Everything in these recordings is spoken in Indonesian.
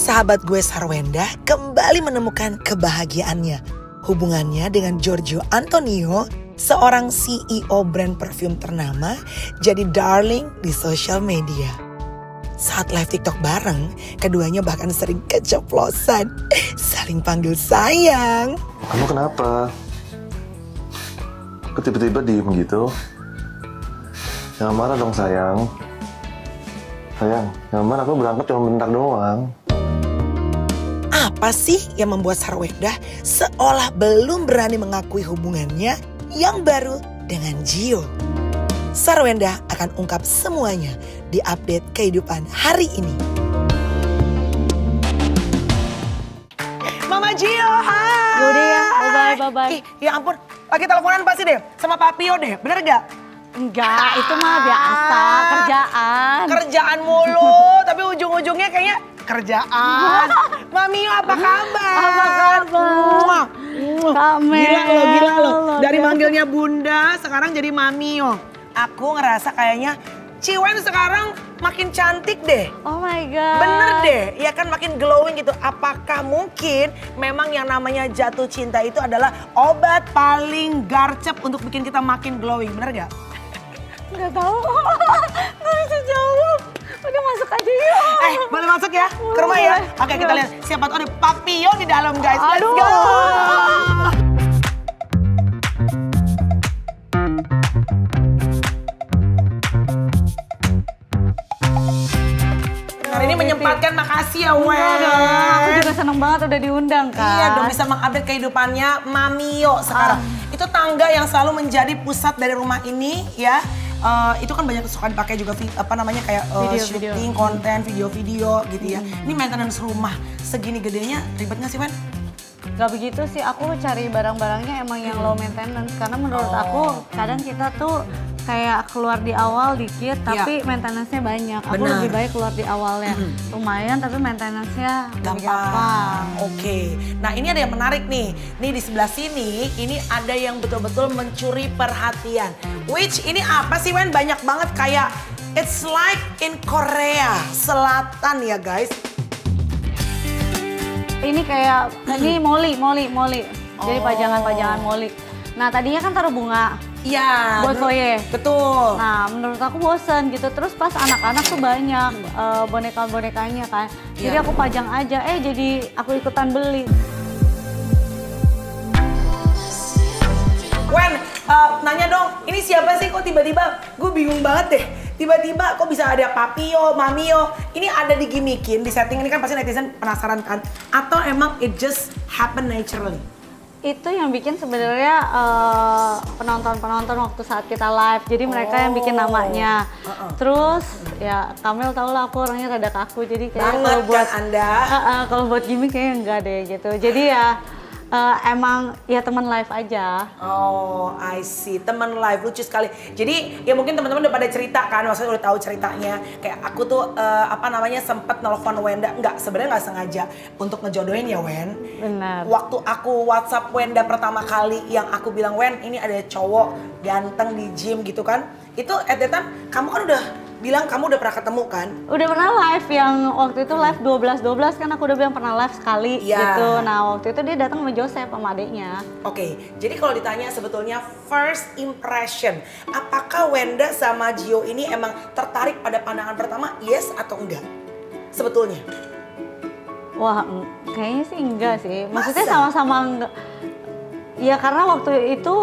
sahabat gue Sarwenda kembali menemukan kebahagiaannya. Hubungannya dengan Giorgio Antonio, seorang CEO brand parfum ternama, jadi darling di sosial media. Saat live TikTok bareng, keduanya bahkan sering keceplosan, saling panggil sayang. Kamu kenapa? Kok tiba-tiba diem gitu? Jangan marah dong sayang. Sayang, jangan marah, aku berangkat cuma bentar doang. Apa sih yang membuat Sarwenda seolah belum berani mengakui hubungannya yang baru dengan Gio? Sarwenda akan ungkap semuanya di update kehidupan hari ini. Mama Gio, hai! Yaudah ya, bye-bye. Ya ampun, pakai teleponan pasti deh sama Papio deh, bener gak? Enggak, itu mah biasa, kerjaan. Kerjaan mulu, tapi ujung-ujungnya kayaknya kerjaan. Mami, apa kabar? Apa kabar? Gila loh. Dari manggilnya Bunda, sekarang jadi Mamio. Aku ngerasa kayaknya Ciwen sekarang makin cantik deh. Oh my God. Bener deh, ya kan makin glowing gitu. Apakah mungkin memang yang namanya jatuh cinta itu adalah obat paling garcep untuk bikin kita makin glowing, bener gak? Nggak tahu, nggak bisa jawab. Udah masuk aja yuk. Boleh masuk ya ke rumah ya? Oke, kita lihat siapa tahu ada Papio di dalam guys. Let's go. Hari ini menyempatkan, makasih ya Wen. Aku juga seneng banget udah diundang kan. Iya dong, bisa mengupdate kehidupannya Mamio sekarang. Itu tangga yang selalu menjadi pusat dari rumah ini ya. Itu kan banyak suka dipakai juga kayak syuting, konten, video-video gitu ya. Ini maintenance rumah segini gedenya ribet nggak sih Wen? Gak begitu sih, aku cari barang-barangnya emang yang low maintenance. Karena menurut aku kadang kita tuh kayak keluar di awal dikit tapi maintenance-nya banyak. Aku lebih baik keluar di awalnya lumayan tapi maintenance-nya gampang. Oke. Nah ini ada yang menarik nih. Nih di sebelah sini ini ada yang betul-betul mencuri perhatian. Which ini apa sih Wen? Banyak banget kayak it's like in Korea Selatan ya guys. Ini kayak ini moli. Jadi pajangan-pajangan moli. Nah tadinya kan taruh bunga. Iya. Buat foyer. Betul. Nah menurut aku bosen gitu. Terus pas anak-anak tuh banyak boneka-bonekanya kan. Jadi aku pajang aja. Jadi aku ikutan beli. Wen, nanya dong. Ini siapa sih kok tiba-tiba? Gue bingung banget deh. Tiba-tiba kok bisa ada Papio, Mamio. Ini ada digimikin, di setting ini kan pasti netizen penasaran kan. Atau emang it just happen naturally? Itu yang bikin sebenarnya penonton-penonton waktu saat kita live. Jadi mereka yang bikin namanya. Terus ya Kamil tau lah aku orangnya rada kaku. Jadi kayak kalau buat Anda. Kalau buat gimmick kayaknya enggak deh gitu. Jadi ya emang ya teman live aja. Oh, I see. Teman live, lucu sekali. Jadi ya mungkin teman-teman udah pada cerita kan, maksudnya udah tahu ceritanya. Kayak aku tuh sempet nelfon Wenda. Enggak, sebenarnya nggak sengaja untuk ngejodohin ya Wen. Benar. Waktu aku WhatsApp Wenda pertama kali yang aku bilang Wen ini ada cowok ganteng di gym gitu kan. Itu at that time kamu kan udah bilang kamu udah pernah ketemu kan? Udah pernah live yang waktu itu live 12 kan aku udah bilang pernah live sekali gitu. Nah waktu itu dia datang sama Joseph sama adiknya. Oke, jadi kalau ditanya sebetulnya first impression, apakah Wenda sama Gio ini emang tertarik pada pandangan pertama, yes atau enggak? Sebetulnya? Wah, kayaknya sih enggak sih. Maksudnya sama-sama enggak. Ya karena waktu itu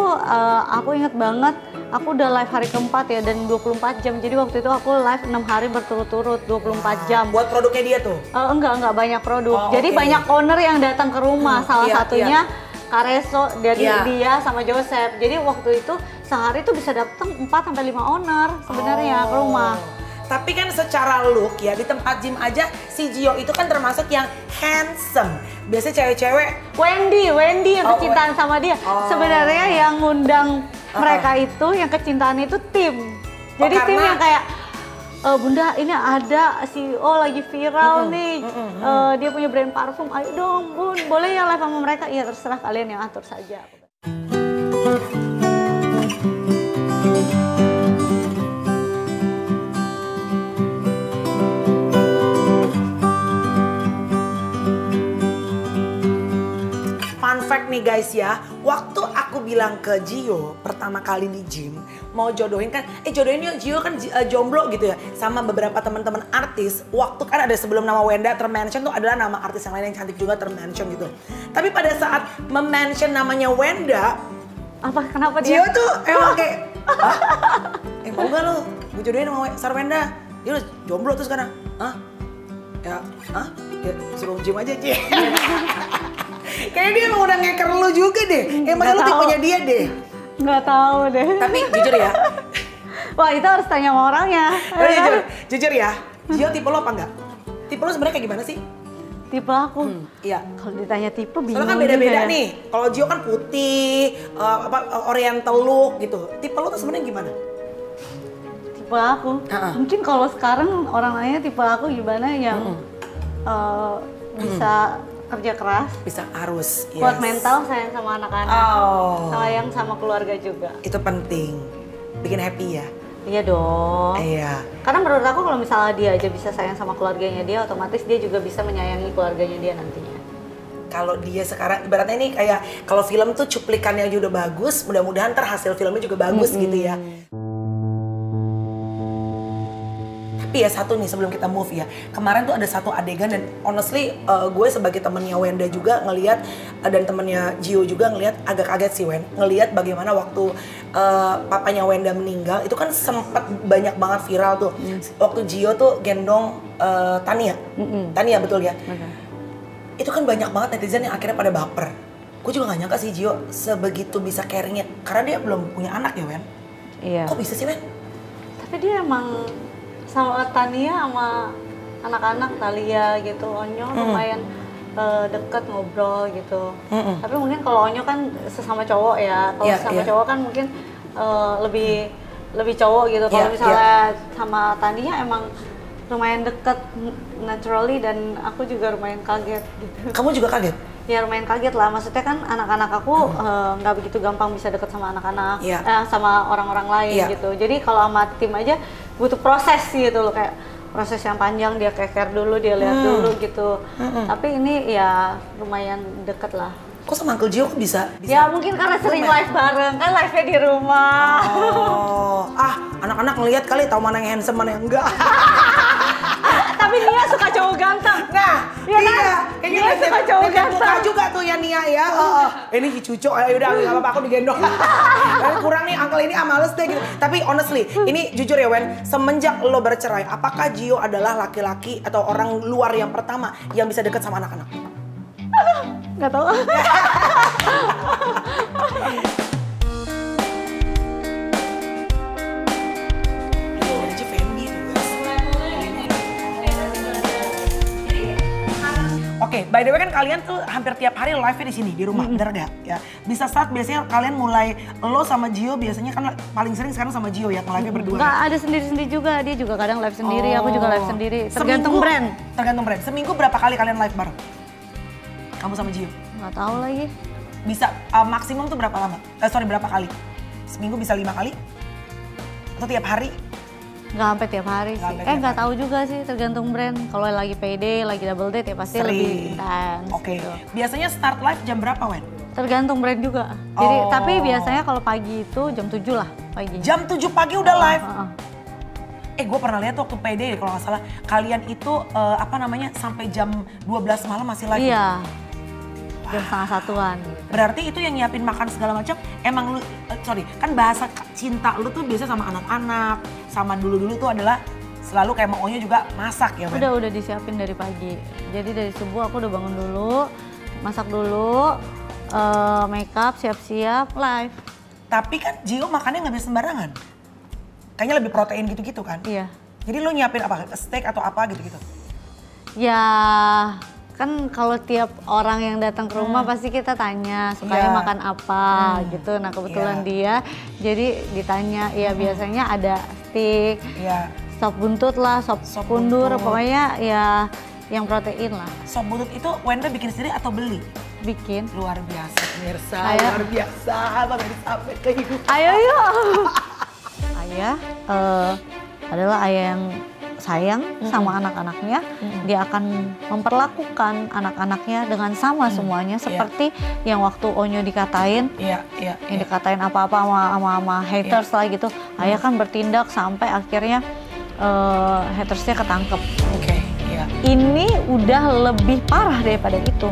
aku inget banget, aku udah live hari keempat ya dan 24 jam. Jadi waktu itu aku live 6 hari berturut-turut 24 jam. Buat produknya dia tuh? Enggak banyak produk. Jadi banyak owner yang datang ke rumah. Salah satunya Kareso dari dia sama Joseph. Jadi waktu itu sehari tuh bisa datang 4-5 owner sebenarnya ke rumah. Tapi kan secara look ya di tempat gym aja si Gio itu kan termasuk yang handsome. Biasanya cewek-cewek Wendy yang kecintaan sama dia. Sebenarnya yang ngundang mereka itu yang kecintaan itu tim. Jadi tim yang kayak Bunda ini ada CEO lagi viral nih. Dia punya brand parfum. Ayo dong Bun, boleh ya live sama mereka? Iya terserah kalian yang atur saja. nih guys ya, waktu aku bilang ke Gio pertama kali di gym mau jodohin kan, jodohin yuk Gio kan jomblo gitu ya sama beberapa teman-teman artis. Waktu kan ada sebelum nama Wenda termention tuh adalah nama artis yang lain yang cantik juga termention gitu. Tapi pada saat mention namanya Wenda, kenapa dia? Gio tuh emang kayak, mau gak lo gue jodohin sama Wenda? Dia udah jomblo tuh sekarang. Ya suruh gym aja Ci. Kayaknya dia emang udah ngeker lu juga deh. Emang lu tipenya dia deh. Nggak tahu deh. Tapi jujur ya. Wah itu harus tanya sama orangnya. Jujur ya. Gio tipe lo apa enggak? Tipe lo sebenarnya kayak gimana sih? Tipe aku? Iya. Kalau ditanya tipe bingung. Soalnya kan beda-beda nih. Kalau Gio kan putih, oriental look gitu. Tipe lo tuh sebenarnya gimana? Tipe aku? Mungkin kalau sekarang orang nanya tipe aku gimana yang bisa kerja keras, bisa harus kuat mental, sayang sama anak-anak, sayang sama keluarga juga. Itu penting, bikin happy ya. Iya dong. Iya. Karena menurut aku kalau misalnya dia aja bisa sayang sama keluarganya dia, otomatis dia juga bisa menyayangi keluarganya dia nantinya. Kalau dia sekarang ibaratnya ini kayak kalau film tuh cuplikannya aja udah bagus, mudah-mudahan ntar hasil filmnya juga bagus gitu ya. Tapi ya satu nih sebelum kita move ya, kemarin tuh ada satu adegan dan honestly gue sebagai temennya Wenda juga ngelihat dan temennya Gio juga ngelihat agak kaget sih Wen, ngelihat bagaimana waktu papanya Wenda meninggal itu kan sempat banyak banget viral tuh. Waktu Gio tuh gendong Tania, Tania betul ya? Itu kan banyak banget netizen yang akhirnya pada baper. Gue juga gak nyangka sih Gio sebegitu bisa caringnya, karena dia belum punya anak ya Wen. Iya. Kok bisa sih Wen? Tapi dia emang sama Tania sama anak-anak Thalia gitu, Onyo lumayan deket ngobrol gitu. Tapi mungkin kalau Onyo kan sesama cowok ya, kalau sesama cowok kan mungkin lebih cowok gitu. Kalau misalnya sama Tania emang lumayan deket naturally dan aku juga lumayan kaget gitu. Kamu juga kaget? Ya lumayan kaget lah, maksudnya kan anak-anak aku nggak begitu gampang bisa deket sama anak-anak, sama orang-orang lain gitu. Jadi kalau sama tim aja butuh proses gitu loh, kayak proses yang panjang, dia care dulu, dia lihat dulu gitu. Tapi ini ya lumayan deket lah. Kok sama Uncle Gio bisa? Ya mungkin karena sering live bareng, kan live-nya di rumah. Anak-anak ngelihat kali tahu mana yang handsome, mana yang enggak. Tapi Nia suka cowok ganteng. Nah, iya. Kayaknya Nia suka cowok ganteng. Muka juga tuh ya Nia ya. Ini cucok, yaudah gak apa-apa aku digendong. Kurang nih Uncle ini males deh gitu. Tapi honestly, ini jujur ya Wen, semenjak lo bercerai, apakah Gio adalah laki-laki atau orang luar yang pertama yang bisa deket sama anak-anak? Gak tau. Oke, by the way kan kalian tuh hampir tiap hari live-nya di sini, di rumah, bener gak? Ya. Bisa start biasanya kalian mulai, lo sama Gio biasanya kan paling sering sekarang sama Gio ya, live-nya berdua. Enggak, ada sendiri-sendiri juga, dia juga kadang live sendiri, aku juga live sendiri. Tergantung brand. Tergantung brand. Seminggu berapa kali kalian live bareng? Kamu sama Gio? Nggak tahu lagi. Bisa, maksimum tuh berapa lama? Berapa kali? Seminggu bisa 5 kali? Atau tiap hari? Nggak sampai tiap hari sih. Nggak tahu juga sih, tergantung brand. Kalau lagi payday, lagi double date ya pasti lebih intens. Oke. Gitu. Biasanya start live jam berapa, Wen? Tergantung brand juga. Jadi tapi biasanya kalau pagi itu jam 7 lah pagi. Jam 7 pagi udah live? Gue pernah lihat waktu payday kalau nggak salah. Kalian itu sampai jam 12 malam masih live? Iya. Jam setengah satuan. Berarti itu yang nyiapin makan segala macam, emang lu, kan bahasa cinta lu tuh biasa sama anak-anak, sama dulu-dulu tuh adalah selalu kayak maunya juga masak ya, Wen? Udah disiapin dari pagi. Jadi dari subuh aku udah bangun dulu, masak dulu, make up, siap-siap, live. Tapi kan Gio makannya nggak bisa sembarangan. Kayaknya lebih protein gitu-gitu kan? Iya. Jadi lu nyiapin apa? Steak atau apa gitu-gitu? Ya kan kalau tiap orang yang datang ke rumah pasti kita tanya sukanya makan apa gitu. Nah kebetulan dia jadi ditanya ya biasanya ada steak, sop buntut lah, sop kundur, pokoknya ya yang protein lah. Sop buntut itu Wenda bikin sendiri atau beli? Bikin. Luar biasa pemirsa, luar biasa banget sampai kehidupan. Ayo yuk. Ayah adalah ayah yang sayang sama anak-anaknya, dia akan memperlakukan anak-anaknya dengan sama semuanya seperti yang waktu Onyo dikatain, yang dikatain apa-apa sama haters lah gitu. Ayah kan bertindak sampai akhirnya hatersnya ketangkep. Ini udah lebih parah daripada itu.